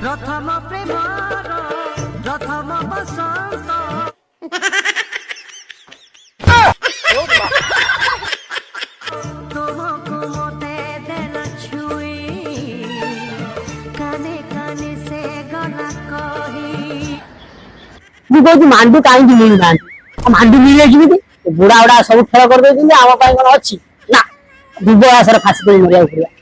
प्रथम प्रेमर प्रथम बसंत तुमको मोते देना छुई काने काने से गला कही तू कहू मांडू कहीं मिलू ना मांडू मिले कि बुढ़ा बुढ़ा सब खेल कर दे आम कौन अच्छी ना दुबसर फाँसी कर मरिया पड़ा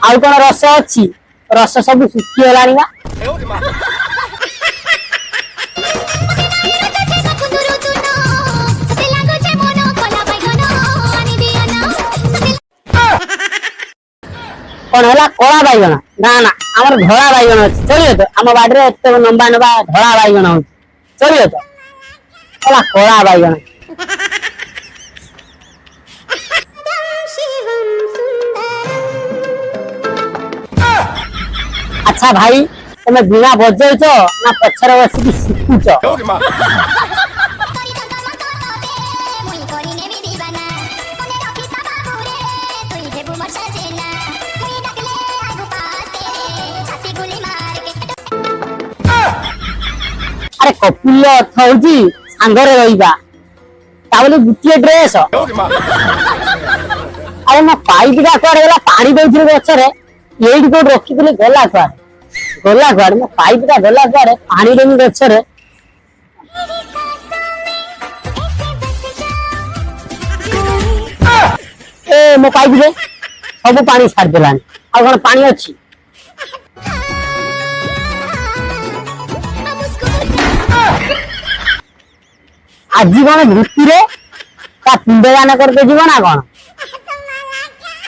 आउ कौन रस अच्छी रस सब सुखीगला ना कौन है कला बैगण ना ना आम धड़ा बैगण अच्छी चलिए तो आम बाड़ी में एत लंबा लंबा धड़ा बैगण हो चलिए तो कला बैगण अच्छा भाई तुम बिना बजौच ना पछर बसिक शिखुच अरे कपिल अर्थ हूँ सांगरे रहा गोटे ड्रेस अरे मो पाइपटा कुआड़े गला पानी दे गचर ये कौट रखी गला कुआड़े मो पाइपटा गला कुआड़े पानी देवी गचर ए मो पाइप रे सब पानी छाड़देलानी आ कौन पानी अच्छी आज कौन धुती रे पिंड दान करके जीव ना कौन